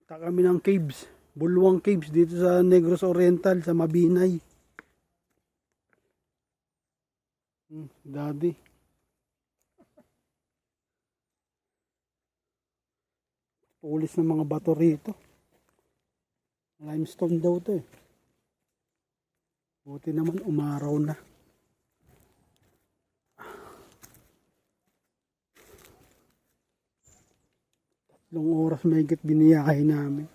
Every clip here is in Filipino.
Ta kami ng caves. Bulwang Caves dito sa Negros Oriental, sa Mabinay. Daddy. Pulis ng mga bato rito. Limestone daw to eh. Buti naman umaraw na. Tatlong oras mahigit biniyahe namin.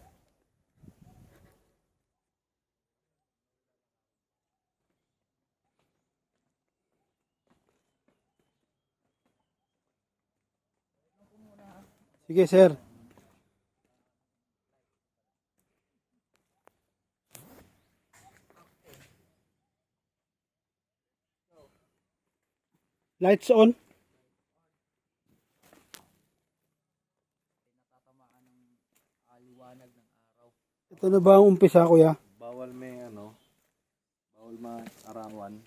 Sige sir. Lights on. Liwanag ng araw. Ito na ba ang umpisa kuya? Bawal may bawal maarawan.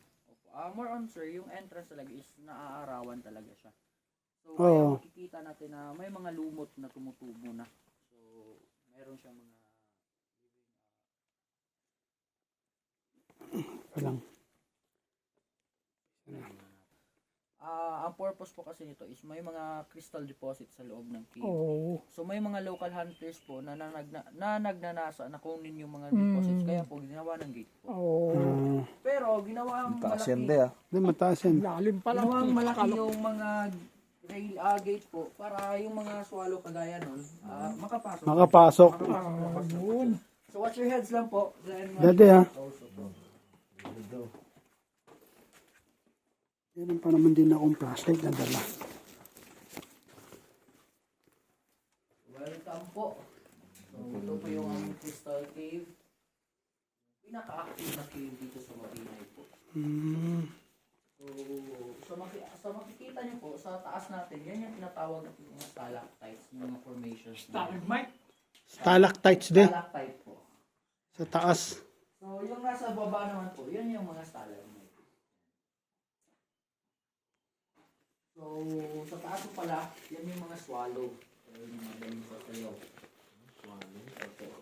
More on sir, yung entrance talaga is naaarawan talaga siya. So Oo. kaya makikita natin na may mga lumot na tumutubo na. So meron siyang mga Lang. ang purpose po kasi nito is may mga crystal deposit sa loob ng cave. Oo. So may mga local hunters po na nagnanasa na kunin yung mga deposits kaya po ginawa ng gate po. Oo. Pero ginawa ang Taas malaki. yan de Hindi mataas yan. Ginawa ang malaki yung mga rail gate po para yung mga swallow kagaya nun makapasok. Makapasok. So watch your heads lang po. Then, Dati ha. also po. Meron pa naman din akong flashlight na dala. Welcome po. So ito po yung aming crystal cave. Pinaka-active na cave dito sa Mabinay po. So sa makikita niyo po sa taas natin, yan yung tinatawag natin mga stalactites, mga formations. Stalactites din. Stalactite po. Sa taas. So yung nasa baba naman po, yan yung mga stalagmite. So sa taas po pala, yan yung mga swallow. So yung mga galing sa sayaw. Swallow.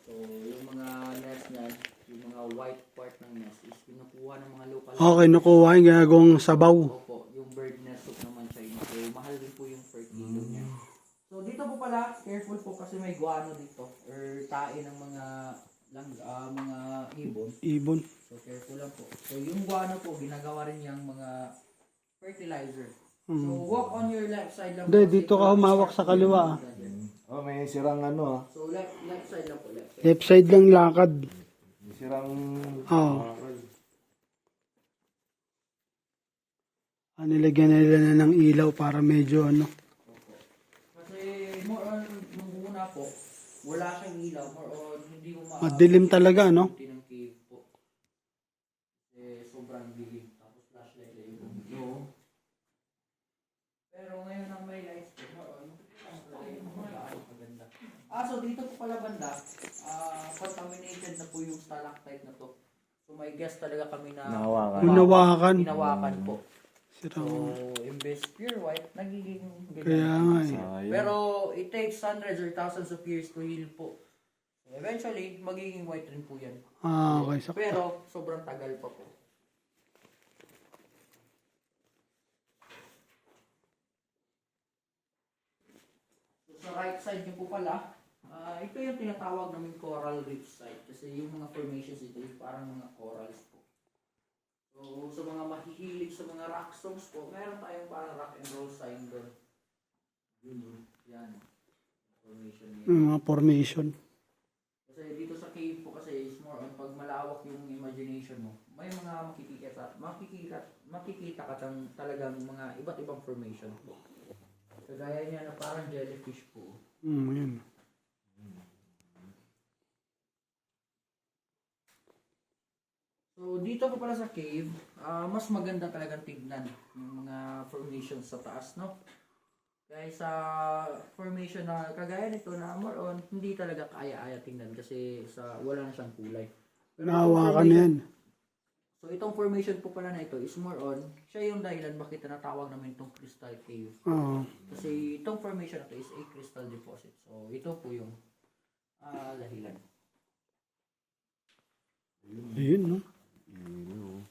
So yung mga nest niyan, yung mga white part ng nest is kinukuha ng mga local. Okay, nakuha yung ginagawang sabaw. Opo, yung bird nest soup naman siya yun. So mahal din po yung per kilo niya. So dito po pala, careful po kasi may guano dito or tae ng mga mga ibon. So careful lang po. So yung guano po, ginagawa rin yung mga fertilizer. So walk on your left side lang. Hindi, po, dito ka humawak sa kaliwa. Oh, may sirang So left side lang po, left side. Left side lang lakad. May sirang Oo. Nilagyan nila na ng ilaw para medyo ano. Kasi more on, nung una po, wala siyang ilaw. More on, hindi mo Madilim talaga, no? ng cave po. Kasi sobrang dilim. Tapos flashlight lang yung Pero ngayon ang may lights po, more on, maganda. So dito po pala banda, contaminated na po yung stalactite na to. So may guess talaga kami na Hinawakan. hinawakan po. So, Sirang. imbes pure white, nagiging ganyan. Kaya nga eh. Pero it takes hundreds or thousands of years to heal po. So, eventually, magiging white rin po yan. Okay. So, Pero, sobrang tagal pa po. So, sa right side niyo po pala, ito yung tinatawag namin coral reef site. Kasi yung mga formations dito, yung parang mga corals po. So, sa mga mahihilig sa mga rock songs po, meron tayong parang rock and roll sign doon. Yan. Formation niya. yung mga formation. Kasi dito sa cave po kasi is more on pag malawak yung imagination mo, may mga makikita ka talagang mga iba't ibang formation po. Kagaya niya na parang jellyfish po. Yun. So dito po pala sa cave, mas maganda talagang tignan yung mga formations sa taas, no? Kaysa formation na kagaya nito na more on hindi talaga kaya-aya tingnan kasi wala na siyang kulay. Nahawakan yan. So itong formation po pala na ito is more on, siya yung dahilan bakit tinatawag namin itong crystal cave. Oo. Kasi itong formation na ito is a crystal deposit. So ito po yung dahilan. Ayun, no? Yun,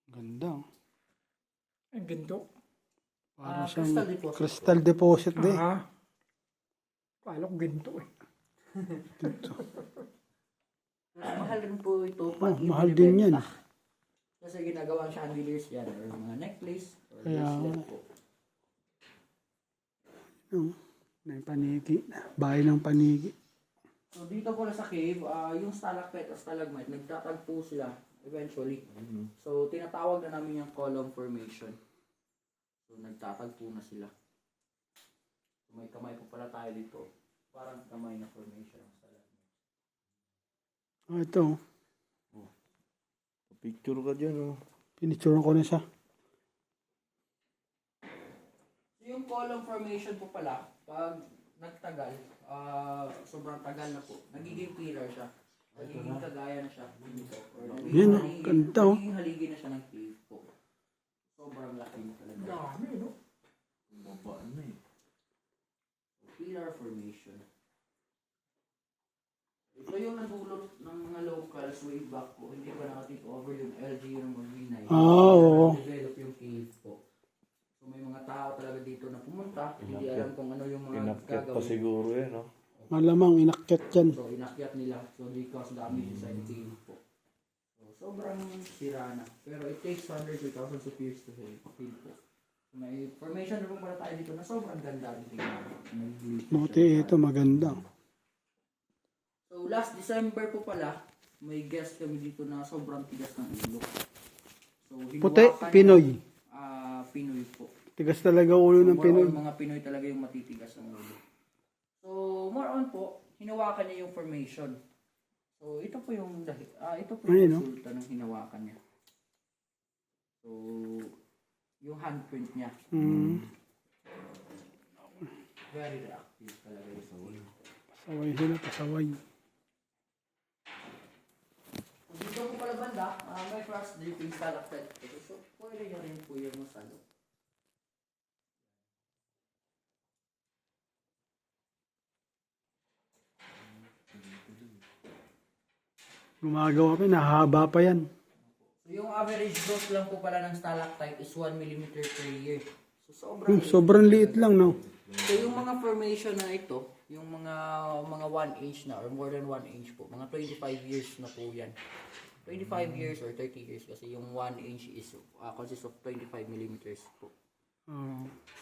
Ganda. Oh. Ang ginto. Para Crystal siyang deposit. crystal deposit din. Kala ko ginto eh. Mahal rin po ito. Oh, mahal din yan. Kasi ginagawa chandeliers yan or mga necklace or Kaya bracelet po. No? May panigi. Bahay ng panigi. So dito po sa cave, yung stalactite at stalagmite, nagtatagpo sila eventually. So tinatawag na namin yung column formation. So nagtatagpo na sila. So, may kamay po pala tayo dito. Parang kamay na formation ng stalagmite. Ito. Picture ka dyan, oh. Pinicturean ko na siya. So yung column formation po pala, pag nagtagal, sobrang tagal na po, nagiging pillar siya. Nagiging kagaya na siya. Yan, oh. Ganda, oh. Nagiging haligi na siya ng cave po. Sobrang laki na talaga. Dami, no? Baba na eh. Pillar formation. Ito yung nagulot ng mga locals way back po. Hindi pa nakatake over yung LGU ng Marinay. Oo. Develop yung cave po. So may mga tao talaga dito na pumunta. Hindi alam kung ano yung mga Pinakit pa gagawin. siguro eh, no? Malamang inakyat yan. So inakyat nila. So they cause damage inside the cave po. So sobrang sira na. Pero it takes hundreds or thousands of years to heal po. May formation na po pala tayo dito na sobrang ganda rin tingnan. Buti ito maganda. So last December po pala, may guest kami dito na sobrang tigas ng ulo. So Puti, hinawakan Pinoy. Pinoy po. Tigas talaga ulo ng More Pinoy. on mga Pinoy talaga yung matitigas ng ulo. So more on po, hinawakan niya yung formation. So ito po yung ito po yung Ayun, no? resulta ng hinawakan niya. So yung handprint niya, very reactive talaga yung ulo. Pasaway sila, pasaway. Dito po pala banda, may cross dripping stalactite. So, pwede nyo rin po yung masalo. Gumagawa pa, nahahaba pa yan. So, yung average growth lang po pala ng stalactite is 1 mm per year. So, sobrang Sobrang liit lang, no? So, yung mga formation na ito, yung mga 1 inch na or more than 1 inch po, mga 25 years na po yan. 25 years or 30 years kasi yung 1 inch is consists of 25 millimeters po.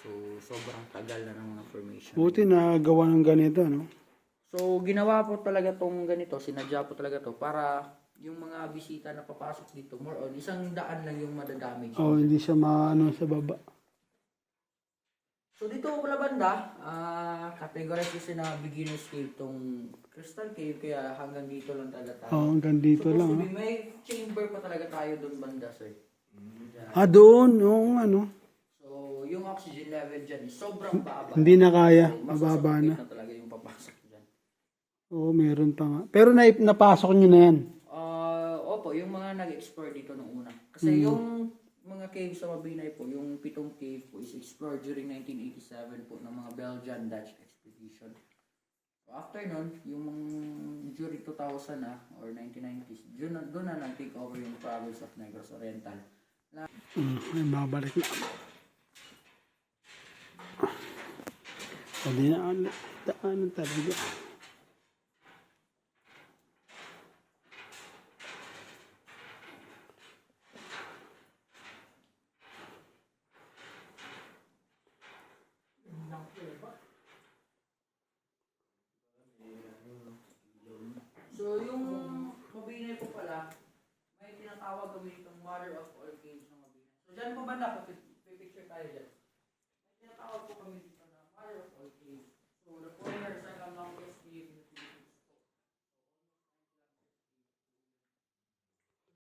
So, sobrang tagal na ng mga formation. Buti na gawa ng ganito, no? So, ginawa po talaga tong ganito, sinadya po talaga to para yung mga bisita na papasok dito, more on, 100 lang yung madadamage. Oh, hindi siya maano sa baba. So, dito pala banda, categorize kasi na beginner's cave tong crystal cave, kaya hanggang dito lang talaga tayo. Oh, hanggang dito Supposed lang. to be, may chamber pa talaga tayo doon banda, sir. Doon, yung ano. So, yung oxygen level dyan is sobrang baba. Hindi na kaya, So, mababa masasakit na. na talaga yung papasok dyan. Oo, meron pa nga. Pero napasok nyo na yan. Opo, yung mga nag-explore dito nung una. Kasi yung mga cave sa Mabinay po, yung 7 cave po is explored during 1987 po ng mga Belgian-Dutch expedition. So after nun, yung during 2000 na or 1990s, doon na nag-take over yung province of Negros Oriental. Ay, babalik na. Hindi na daanan talaga. So yung Mabinay po pala, may tinatawag kami itong mother of all caves ng Mabinay. So dyan po banda, pipicture tayo dyan. May tinatawag po kami